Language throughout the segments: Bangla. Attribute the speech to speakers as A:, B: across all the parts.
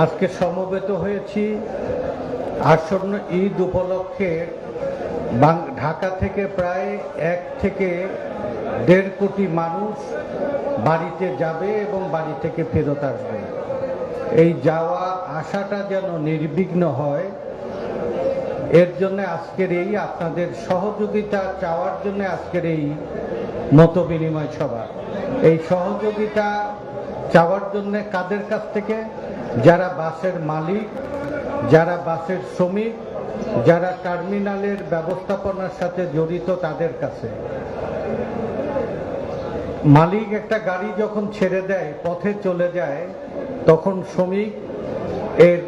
A: আজকে সমবেত হয়েছি আসন্ন ঈদ উপলক্ষে ঢাকা থেকে প্রায় 1 থেকে 1.5 কোটি মানুষ বাড়িতে যাবে এবং বাড়ি থেকে ফেরত আসবে। এই যাওয়া আসাটা যেন নির্বিঘ্ন হয়, এর জন্য আজকের এই আপনাদের সহযোগিতা চাওয়ার জন্য আজকের এই মতবিনিময় সভা। এই সহযোগিতা চাওয়ার জন্য কাদের কাছ থেকে? যারা বাসের মালিক, যারা বাসের শ্রমিক, যারা টার্মিনালের ব্যবস্থাপনার সাথে জড়িত তাদের কাছে। মালিক একটা গাড়ি যখন ছেড়ে দেয়, পথে চলে যায়, তখন শ্রমিক এর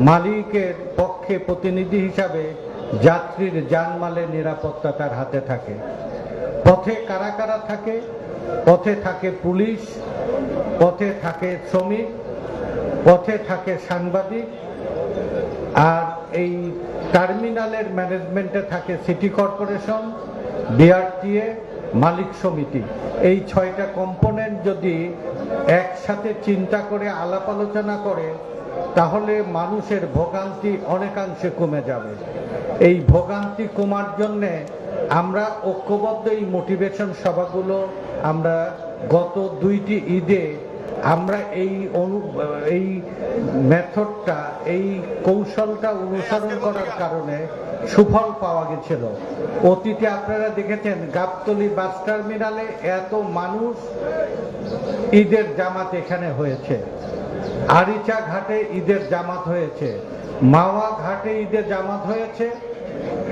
A: মালিকের পক্ষে প্রতিনিধি হিসাবে যাত্রীর জানমালের নিরাপত্তা তার হাতে থাকে। পথে কারা কারা থাকে? পথে থাকে পুলিশ, পথে থাকে শ্রমিক, পথে থাকে সাংবাদিক, আর এই টার্মিনালের ম্যানেজমেন্টে থাকে সিটি কর্পোরেশন, বিআরটিএ, মালিক সমিতি। এই 6টা কম্পোনেন্ট যদি একসাথে চিন্তা করে আলাপ আলোচনা করে, তাহলে মানুষের ভোগান্তি অনেকাংশে কমে যাবে। এই ভোগান্তি কমার জন্যে আমরা ঐক্যবদ্ধ এই মোটিভেশন সভাগুলো আমরা গত 2টি ঈদে আমরা এই মেথডটা, এই কৌশলটা অনুসরণ করার কারণে সুফল পাওয়া গেছিল। অতীতে আপনারা দেখেছেন গাবতলী বাস টার্মিনালে এত মানুষ ঈদের জামাত এখানে হয়েছে, আরিচা ঘাটে ঈদের জামাত হয়েছে, মাওয়া ঘাটে ঈদের জামাত হয়েছে,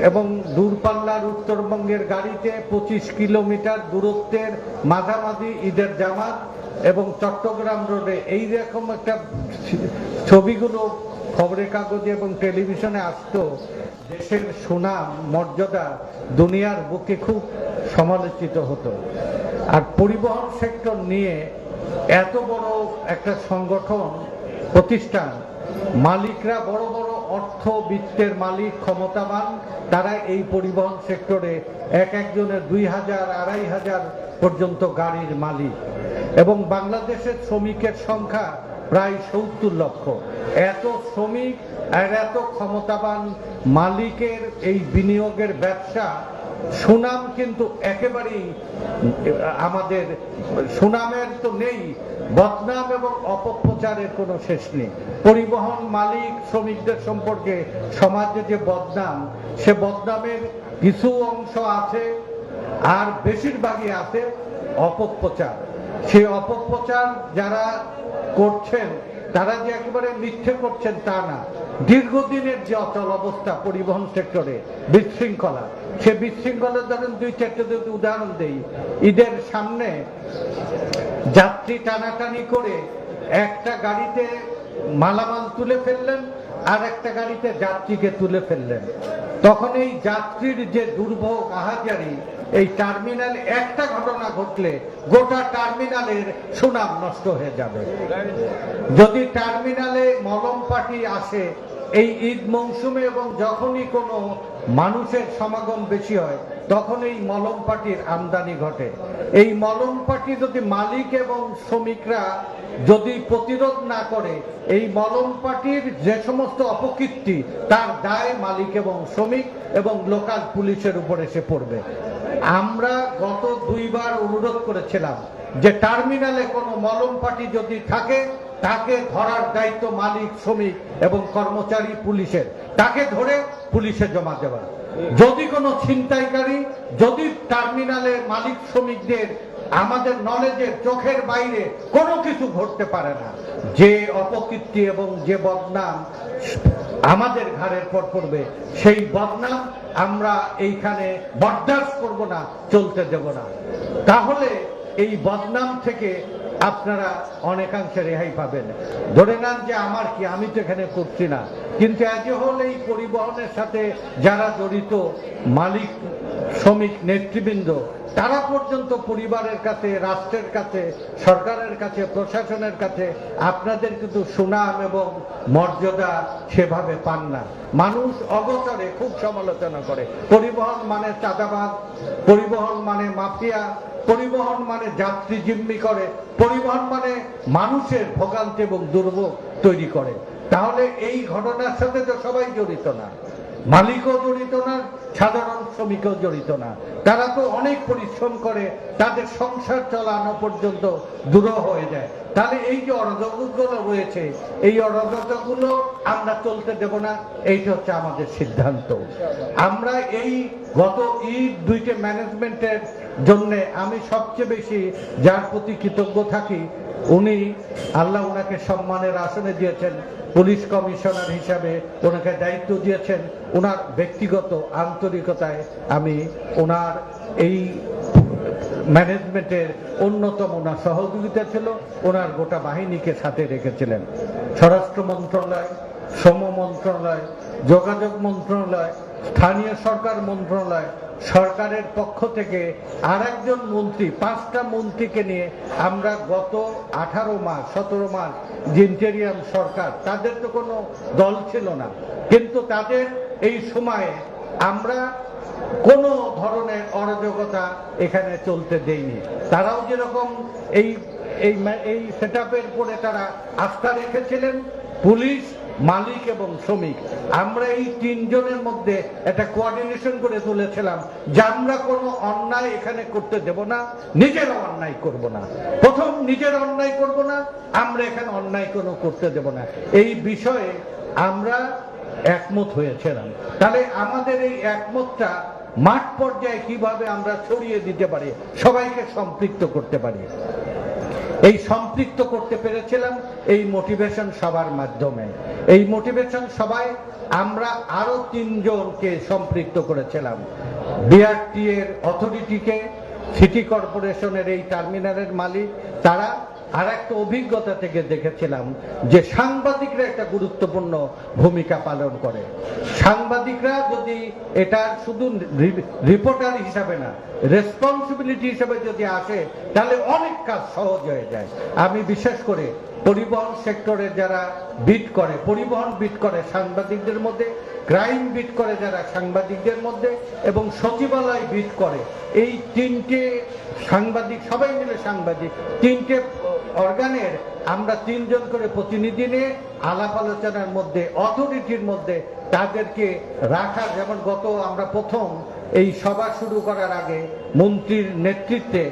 A: এবং দূরপাল্লার উত্তরবঙ্গের গাড়িতে 25 কিলোমিটার দূরত্বের মাঝামাঝি ঈদের জামাত, এবং চট্টগ্রাম রোডে এই রকম একটা ছবিগুলো খবরের কাগজে এবং টেলিভিশনে আসতো। দেশের সুনাম মর্যাদা দুনিয়ার বুকে খুব সমালোচিত হতো। আর পরিবহন সেক্টর নিয়ে এত বড় একটা সংগঠন প্রতিষ্ঠান, মালিকরা বড় বড় অর্থবিত্তের মালিক, ক্ষমতাবান, তারা এই পরিবহন সেক্টরে একজনের 2000, 2500 পর্যন্ত গাড়ির মালিক, এবং বাংলাদেশের শ্রমিকের সংখ্যা প্রায় 70 লক্ষ। এত শ্রমিক আর এত ক্ষমতাবান মালিকের এই বিনিয়োগের ব্যবসা, সুনাম কিন্তু একেবারেই আমাদের সুনামের তো নেই, বদনাম এবং অপপ্রচারের কোনো শেষ নেই। পরিবহন মালিক শ্রমিকদের সম্পর্কে সমাজে যে বদনাম, সে বদনামের কিছু অংশ আছে, আর বেশিরভাগই আছে অপপ্রচার। সেই অপপ্রচার যারা করছেন, তারা যে একেবারে মিথ্যে করছেন তা না। দীর্ঘদিনের যে অচল অবস্থা পরিবহন সেক্টরে, বিশৃঙ্খলা, সে বিশৃঙ্খলার ধরেন 2-4টা উদাহরণ দেই। ঈদের সামনে যাত্রী টানাটানি করে একটা গাড়িতে মালামাল তুলে ফেললেন, আর একটা গাড়িতে যাত্রীকে তুলে ফেললেন। তখন এই যাত্রীর যে দুর্ভোগ, আহাজারি, এই টার্মিনালে একটা ঘটনা ঘটলে গোটা টার্মিনালের সুনাম নষ্ট হয়ে যাবে। যদি টার্মিনালে মলম পার্টি আসে এই ঈদ মৌসুমে, এবং যখনই কোনো মানুষের সমাগম বেশি হয়, তখন এই মলম পার্টির আমদানি ঘটে। এই মলম পার্টি যদি মালিক এবং শ্রমিকরা যদি প্রতিরোধ না করে, এই মলম পার্টির যে সমস্ত অপকীর্তি, তার দায় মালিক এবং শ্রমিক এবং লোকাল পুলিশের উপর এসে পড়বে। আমরা গত 2বার অনুরোধ করেছিলাম যে টার্মিনালে কোনো মলম পার্টি যদি থাকে, তাকে ধরার দায়িত্ব মালিক, শ্রমিক এবং কর্মচারী পুলিশের, তাকে ধরে পুলিশে জমা দেওয়া। যদি কোনো ছিনতাইকারী, যদি টার্মিনালে মালিক শ্রমিকদের আমাদের নলেজের চোখের বাইরে কোনো কিছু ঘটতে পারে না, যে অপকীর্তি এবং যে বদনাম আমাদের ঘাড়ের পর পড়বে, সেই বদনাম আমরা এইখানে বরদাস্ত করব না, চলতে দেব না। তাহলে এই বদনাম থেকে আপনারা অনেকাংশে রেহাই পাবেন। ধরে নেন যে আমার কি, আমি তো এখানে করছি না, কিন্তু এজ হল এই পরিবহনের সাথে যারা জড়িত মালিক, শ্রমিক, নেতৃবৃন্দ, তারা পর্যন্ত পরিবারের কাছে, রাষ্ট্রের কাছে, সরকারের কাছে, প্রশাসনের কাছে আপনাদের কিন্তু সুনাম এবং মর্যাদা সেভাবে পান না। মানুষ অগোচরে খুব সমালোচনা করে, পরিবহন মানে চাঁদাবাজ, পরিবহন মানে মাফিয়া, পরিবহন মানে যাত্রী জিম্মি করে, পরিবহন মানে মানুষের ভোগান্তি এবং দুর্ভোগ তৈরি করে। তাহলে এই ঘটনার সাথে তো সবাই জড়িত না, মালিকও জড়িত না, সাধারণ শ্রমিকও জড়িত না, তারা তো অনেক পরিশ্রম করে, তাদের সংসার চালানো পর্যন্ত দুরূহ হয়ে যায়। তাহলে এই যে অরাজকগুলো রয়েছে, এই অরাজকগুলো আমরা চলতে দেব না, এইটা হচ্ছে আমাদের সিদ্ধান্ত। আমরা এই গত ঈদ দুইটা ম্যানেজমেন্টের জন্য আমি সবচেয়ে বেশি যার প্রতি কৃতজ্ঞ থাকি, উনি আল্লাহ ওনাকে সম্মানের আসনে দিয়েছেন, পুলিশ কমিশনার হিসাবে ওনাকে দায়িত্ব দিয়েছেন। ওনার ব্যক্তিগত আন্তরিকতায় আমি ওনার এই ম্যানেজমেন্টের অন্যতম ওনার সহযোগিতা ছিল, ওনার গোটা বাহিনীকে সাথে রেখেছিলেন। স্বরাষ্ট্র মন্ত্রণালয়, শ্রম মন্ত্রণালয়, যোগাযোগ মন্ত্রণালয়, স্থানীয় সরকার মন্ত্রণালয়, সরকারের পক্ষ থেকে আর একজন মন্ত্রী, 5টা মন্ত্রীকে নিয়ে আমরা গত 18 মাস 17 মাস যে ইন্টেরিয়াম সরকার, তাদের তো কোনো দল ছিল না, কিন্তু তাদের এই সময়ে আমরা কোনো ধরনের অরাজকতা এখানে চলতে দেয়নি। তারাও যেরকম এই এই সেটআপের উপরে তারা আস্থা রেখেছিলেন, পুলিশ, মালিক এবং শ্রমিক, আমরা এই 3 জনের মধ্যে একটা কোঅর্ডিনেশন করে তুলেছিলাম যে আমরা কোনো অন্যায় এখানে করতে দেব না, নিজেরা অন্যায় করব না। প্রথম নিজের অন্যায় করব না, আমরা এখানে অন্যায় কোনো করতে দেব না, এই বিষয়ে আমরা একমত হয়েছিলাম। তাহলে আমাদের এই একমতটা মাঠ পর্যায়ে কিভাবে আমরা ছড়িয়ে দিতে পারি, সবাইকে সম্পৃক্ত করতে পারি, এই সম্পৃক্ত করতে পেরেছিলাম এই মোটিভেশন সভার মাধ্যমে। এই মোটিভেশন সভায় আমরা আরো 3 জনকে সম্পৃক্ত করেছিলাম, বিআরটি এর অথরিটিকে, সিটি কর্পোরেশনের এই টার্মিনালের মালিক, তারা আর একটা অভিজ্ঞতা থেকে দেখেছিলাম যে সাংবাদিকরা একটা গুরুত্বপূর্ণ ভূমিকা পালন করে। সাংবাদিকরা যদি এটা শুধু রিপোর্টার হিসাবে না, রেসপন্সিবিলিটি হিসাবে যদি আসে, তাহলে অনেক কাজ সহজ হয়ে যায়। আমি বিশেষ করে পরিবহন সেক্টরে যারা বিট করে, পরিবহন বিট করে সাংবাদিকদের মধ্যে, ক্রাইম বিট করে যারা সাংবাদিকদের মধ্যে, এবং সচিবালয় বিট করে, এই 3টে সাংবাদিক, সবাই মিলে সাংবাদিক, 3টে অর্গানের আমরা 3 জন করে প্রতিনিধি নিয়ে আলাপ আলোচনার মধ্যে, অথরিটির মধ্যে তাদেরকে রাখা। যেমন গত আমরা প্রথম এই সভা শুরু করার আগে মন্ত্রীর নেতৃত্বে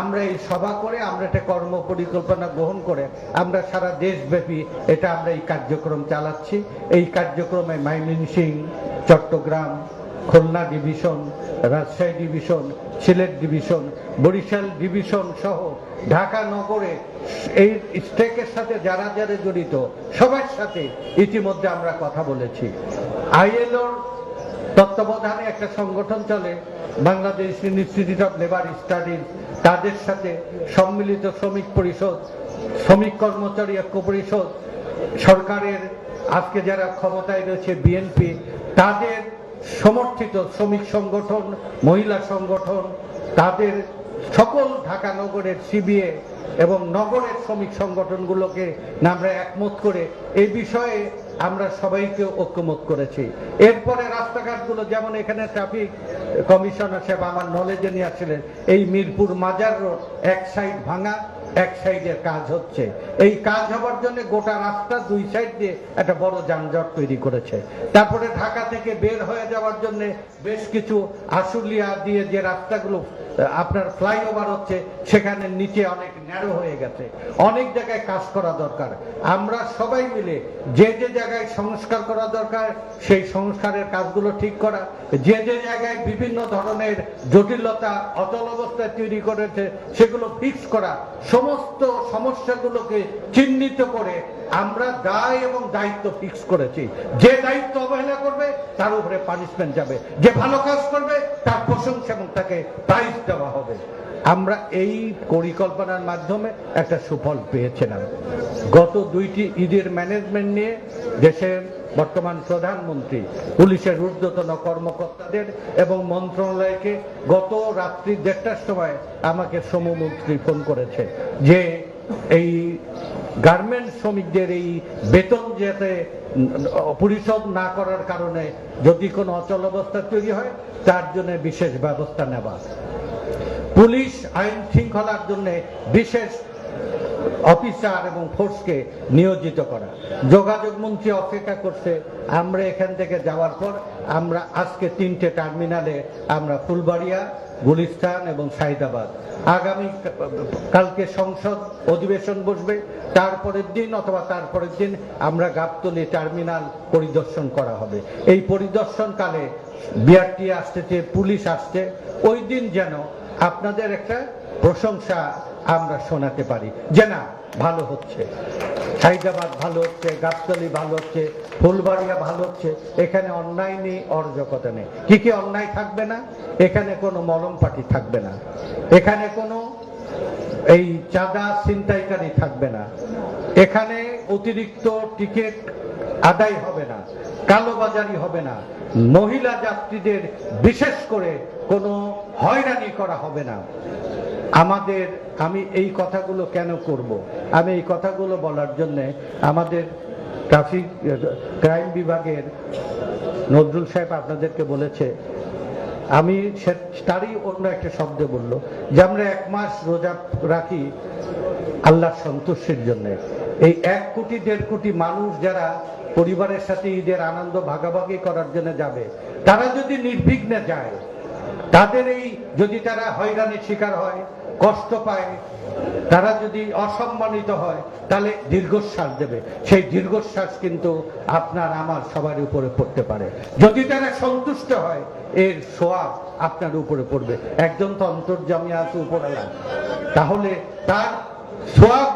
A: আমরা এই সভা করে আমরা একটা কর্ম পরিকল্পনা গ্রহণ করে আমরা সারা দেশব্যাপী এটা আমরা এই কার্যক্রম চালাচ্ছি। এই কার্যক্রমে Mymensingh, Chittagong, Khulna division, Rajshahi division, Sylhet division, Barishal division সহ ঢাকা নগরে এই স্টেকের সাথে যারা যারা জড়িত সবার সাথে ইতিমধ্যে আমরা কথা বলেছি। আইএলওর তত্ত্বাবধানে একটা সংগঠন চলে, Bangladesh institute of labour studies, তাদের সাথে সম্মিলিত শ্রমিক পরিষদ, শ্রমিক কর্মচারী ঐক্য পরিষদ, সরকারের আজকে যারা ক্ষমতায় রয়েছে বিএনপি, তাদের সমর্থিত শ্রমিক সংগঠন, মহিলা সংগঠন, তাদের সকল ঢাকা নগরের সিবিএ এবং নগরের শ্রমিক সংগঠনগুলোকে আমরা একমত করে এই বিষয়ে আমরা সবাইকে ঐক্যমত করেছি। এরপরে রাস্তাঘাটগুলো, যেমন এখানে ট্রাফিক কমিশনার সাহেব আমার নলেজে নিয়ে আসছিলেন, এই মিরপুর মাজার রোড এক সাইড ভাঙা, এক সাইডের কাজ হচ্ছে। এই কাজ হবার জন্য গোটা রাস্তা 2 সাইড দিয়ে একটা বড় যানজট তৈরি করেছে। তারপরে ঢাকা থেকে বের হয়ে যাওয়ার জন্য বেশ কিছু আশুলিয়া দিয়ে যে রাস্তাগুলো আপনার ফ্লাইওভার হচ্ছে, সেখানে নিচে অনেক ন্যারো হয়ে গেছে, অনেক জায়গায় কাজ করা দরকার। আমরা সবাই মিলে যে যে জায়গায় সংস্কার করা দরকার সেই সংস্কারের কাজগুলো ঠিক করা, যে যে জায়গায় বিভিন্ন ধরনের জটিলতা অচল অবস্থায় তৈরি করেছে সেগুলো ফিক্স করা, সমস্ত সমস্যাগুলোকে চিহ্নিত করে আমরা দায় এবং দায়িত্ব ফিক্স করেছি। যে দায়িত্ব অবহেলা করবে তার উপরে পানিশমেন্ট যাবে, যে ভালো কাজ করবে তার প্রশংসা এবং তাকে প্রাইজ দেওয়া হবে। আমরা এই পরিকল্পনার মাধ্যমে একটা সুফল পেয়েছিলাম। গত 2টি ঈদের ম্যানেজমেন্ট নিয়ে দেশের বর্তমান প্রধানমন্ত্রী পুলিশের ঊর্ধ্বতন কর্মকর্তাদের এবং মন্ত্রণালয়কে গত রাত্রি 1:30টার সময় আমাকে শ্রমমন্ত্রী ফোন করেছে যে এই গার্মেন্টস শ্রমিকদের এই বেতন যাতে পরিশোধ না করার কারণে যদি কোনো অচল অবস্থা তৈরি হয় তার জন্য বিশেষ ব্যবস্থা নেওয়া, পুলিশ আইন শৃঙ্খলার জন্য বিশেষ অফিসার এবং ফোর্সকে নিয়োজিত করা। যোগাযোগ মন্ত্রী অপেক্ষা করছে, আমরা এখান থেকে যাওয়ার পর আমরা আজকে 3টে টার্মিনালে আমরা ফুলবাড়িয়া, গুলিস্তান এবং সাইদাবাদ, আগামী কালকে সংসদ অধিবেশন বসবে, তারপরের দিন অথবা তারপরের দিন আমরা গাবতলী টার্মিনাল পরিদর্শন করা হবে। এই পরিদর্শনকালে বিআরটি আসছে, পুলিশ আসছে, ওই দিন যেন আপনাদের একটা প্রশংসা আমরা শোনাতে পারি যে না ভালো হচ্ছে, সাইদাবাদ ভালো হচ্ছে, গাবতলী ভালো হচ্ছে, ফুলবাড়িয়া ভালো হচ্ছে, এখানে অন্যায় নেই, অরাজকতা নেই। কি কি অন্যায় থাকবে না? এখানে কোনো মলম পার্টি থাকবে না, এখানে কোনো এই চাঁদা ছিনতাইকারী থাকবে না, এখানে অতিরিক্ত টিকিট আদায় হবে না, কালোবাজারি হবে না, মহিলা যাত্রীদের বিশেষ করে কোনো হয়রানি করা হবে না। আমি এই কথাগুলো কেন করব? আমি এই কথাগুলো বলার জন্য আমাদের ট্রাফিক ক্রাইম বিভাগের নজরুল সাহেব আপনাদেরকে বলেছে, আমি তারই অন্য একটা শব্দ বললো যে আমরা 1 মাস রোজা রাখি আল্লাহর সন্তুষ্টির জন্য। এই 1 কোটি 1.5 কোটি মানুষ যারা পরিবারের সাথে ঈদের আনন্দ ভাগাভাগি করার জন্য যাবে, তারা যদি নির্বিঘ্নে যায়, তাদের এই যদি তারা হয়রানির শিকার হয়, কষ্ট পায়, তারা যদি অসম্মানিত হয়, তাহলে দীর্ঘশ্বাস দেবে। সেই দীর্ঘশ্বাস কিন্তু আপনার আমার সবার উপরে পড়তে পারে। যদি তারা সন্তুষ্ট হয়, এর সোয়াব আপনার উপরে পড়বে। একজন তো অন্তর্যামী আছে উপরালা, তাহলে তার সোয়াব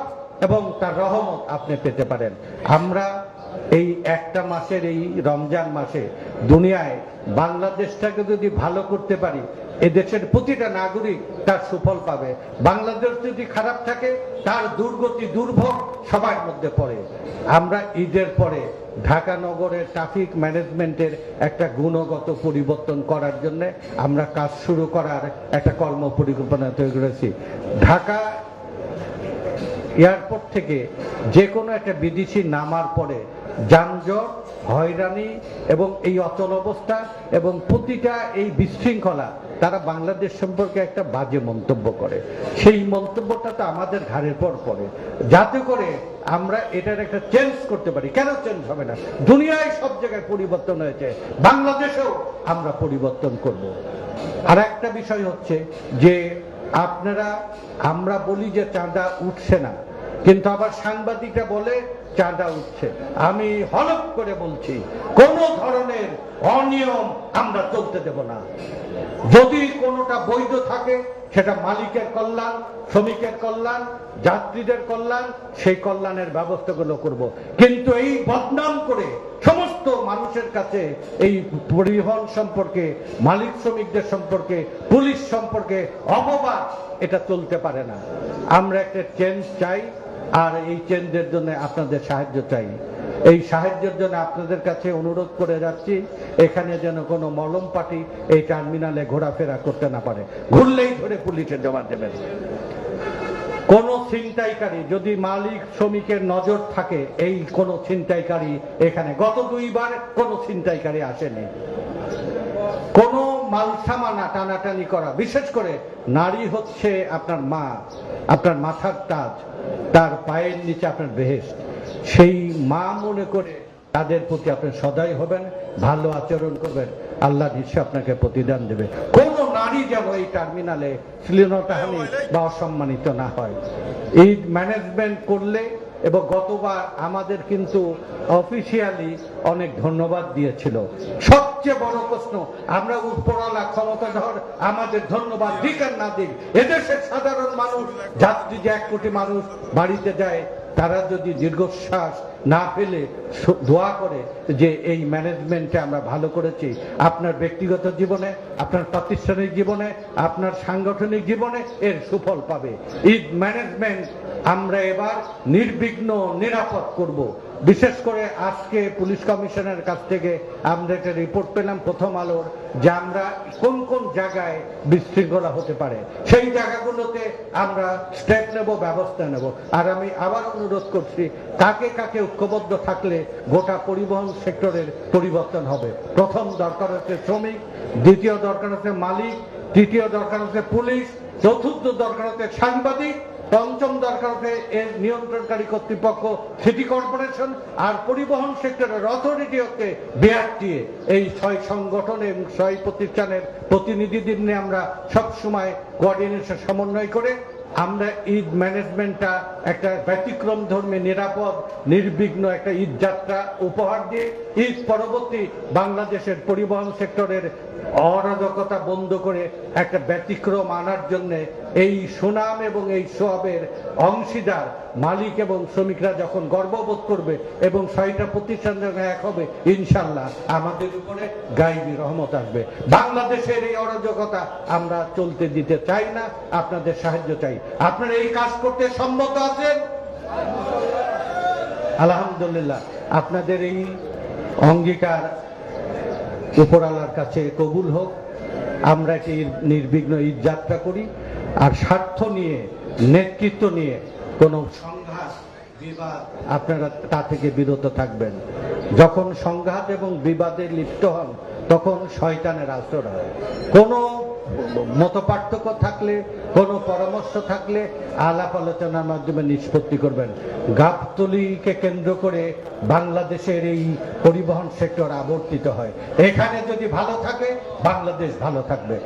A: এবং তার রহমত আপনি পেতে পারেন। আমরা এই একটা মাসের, এই রমজান মাসে দুনিয়ায় বাংলাদেশটাকে যদি ভালো করতে পারি, এদেশের প্রতিটা নাগরিক তার সুফল পাবে। বাংলাদেশ যদি খারাপ থাকে, তার দুর্গতি দুর্ভোগ সবার মধ্যে পড়ে। আমরা ঈদের পরে ঢাকা নগরের ট্রাফিক ম্যানেজমেন্টের একটা গুণগত পরিবর্তন করার জন্য আমরা কাজ শুরু করার একটা কর্ম পরিকল্পনা তৈরি করেছি। ঢাকা এয়ারপোর্ট থেকে যে কোনো একটা বিদেশি নামার পরে যানজট, হয়রানি এবং এই অচল অবস্থা এবং প্রতিটা এই বিশৃঙ্খলা, তারা বাংলাদেশ সম্পর্কে একটা বাজে মন্তব্য করে। সেই মন্তব্যটা তো আমাদের ঘাড়ের পর পড়ে, যাতে করে আমরা এটার একটা চেঞ্জ করতে পারি। কেন চেঞ্জ হবে না? দুনিয়ায় সব জায়গায় পরিবর্তন হয়েছে, বাংলাদেশেও আমরা পরিবর্তন করব। আর একটা বিষয় হচ্ছে যে আমরা বলি যে চাঁদা উঠছে না, কিন্তু আবার সাংবাদিকরা বলে চাঁদা উঠছে। আমি হলফ করে বলছি, কোন ধরনের অনিয়ম আমরা চলতে দেব না। যদি কোনোটা বৈধ থাকে, সেটা মালিকের কল্যাণ, শ্রমিকের কল্যাণ, যাত্রীদের কল্যাণ, সেই কল্যাণের ব্যবস্থাগুলো করব। কিন্তু এই বদনাম করে সমস্ত মানুষের কাছে এই পরিবহন সম্পর্কে, মালিক শ্রমিকদের সম্পর্কে, পুলিশ সম্পর্কে অপবাদ, এটা চলতে পারে না। আমরা একটা চেঞ্জ চাই, আর এই চেঞ্জের জন্য আপনাদের সাহায্য চাই। এই সাহায্যের জন্য আপনাদের কাছে অনুরোধ করে যাচ্ছি, এখানে যেন কোনো মলম পার্টি এই টার্মিনালে ঘোরাফেরা করতে না পারে। ঘুরলেই ধরে পুলিশে জমা দেবেন। কোন ছিনতাইকারী যদি মালিক শ্রমিকের নজর থাকে, এই কোন ছিনতাইকারী এখানে গত 2 বার কোন ছিনতাইকারী আসেনি। কোন মালসামানা টানাটানি করা, বিশেষ করে নারী হচ্ছে আপনার মা, আপনার মাথার তাজ, তার পায়ের নিচে আপনার বেহেশত। সেই মা মনে করে তাদের প্রতি আপনি সদয় হবেন, ভালো আচরণ করবেন, আল্লাহ নিশ্চয় আপনাকে প্রতিদান দেবে। কোন নারী যেন এই টার্মিনালে শ্লীলতাহানি বা অসম্মানিত না হয়। এই ম্যানেজমেন্ট করলে, এবং গতবার আমাদের কিন্তু অফিসিয়ালি অনেক ধন্যবাদ দিয়েছিল। সবচেয়ে বড় প্রশ্ন, আমরা উপরওয়ালা ক্ষমতাধর আমাদের ধন্যবাদ দিক আর না দিক, এদেশের সাধারণ মানুষ, যাত্রী যে 1 কোটি মানুষ বাড়িতে যায়, তারা যদি দীর্ঘশ্বাস না ফেলে দোয়া করে যে এই ম্যানেজমেন্টে আমরা ভালো করেছি, আপনার ব্যক্তিগত জীবনে, আপনার প্রাতিষ্ঠানিক জীবনে, আপনার সাংগঠনিক জীবনে এর সুফল পাবে। এই ম্যানেজমেন্ট আমরা এবার নির্বিঘ্ন নিরাপদ করব। বিশেষ করে আজকে পুলিশ কমিশনের কাছ থেকে আমরা একটা রিপোর্ট পেলাম প্রথম আলোর, যে আমরা কোন কোন জায়গায় বিশৃঙ্খলা হতে পারে, সেই জায়গাগুলোতে আমরা স্টেপ নেব, ব্যবস্থা নেব। আর আমি আবার অনুরোধ করছি, কাকে কাকে ঐক্যবদ্ধ থাকলে গোটা পরিবহন সেক্টরের পরিবর্তন হবে। প্রথম দরকার হচ্ছে শ্রমিক, দ্বিতীয় দরকার হচ্ছে মালিক, তৃতীয় দরকার হচ্ছে পুলিশ, চতুর্থ দরকার হচ্ছে সাংবাদিক, পঞ্চম দরকার হবে এর নিয়ন্ত্রণকারী কর্তৃপক্ষ সিটি কর্পোরেশন, আর পরিবহন সেক্টরের অথরিটি হচ্ছে বিআরটিএ। এই 6 সংগঠন এবং 6 প্রতিষ্ঠানের প্রতিনিধিদের নিয়ে আমরা সবসময় কোঅর্ডিনেশন সমন্বয় করে আমরা ঈদ ম্যানেজমেন্টটা একটা ব্যতিক্রম ধর্মী, নিরাপদ, নির্বিঘ্ন একটা ঈদ যাত্রা উপহার দিয়ে ঈদ পরবর্তী বাংলাদেশের পরিবহন সেক্টরের অরাজকতা বন্ধ করে একটা ব্যতিক্রম আনার জন্য এই সুনাম এবং এই সোয়াবের অংশীদার মালিক এবং শ্রমিকরা যখন গর্ববোধ করবে এবং 6টা প্রতিষ্ঠান যখন এক হবে, ইনশাল্লাহ আমাদের উপরে গায়েবী রহমত আসবে। বাংলাদেশের এই অরাজকতা আমরা চলতে দিতে চাই না, আপনাদের সাহায্য চাই। আপনারা এই কাজ করতে সম্মত আছেন? আলহামদুলিল্লাহ, আপনাদের এই অঙ্গীকার উপরওয়ালার কাছে কবুল হোক। আমরা একটি নির্বিঘ্ন ঈদ যাত্রা করি, আর স্বার্থ নিয়ে, নেতৃত্ব নিয়ে কোনো সংঘাত বিবাদ আপনারা তা থেকে বিরত থাকবেন। যখন সংঘাত এবং বিবাদে লিপ্ত হন তখন শয়তানের আশ্রয় হয়। কোনো মতপার্থক্য থাকলে, কোনো পরামর্শ থাকলে আলাপ আলোচনার মাধ্যমে নিষ্পত্তি করবেন। গাবতলীকে কেন্দ্র করে বাংলাদেশের এই পরিবহন সেক্টর আবর্তিত হয়। এখানে যদি ভালো থাকে বাংলাদেশ ভালো থাকবে।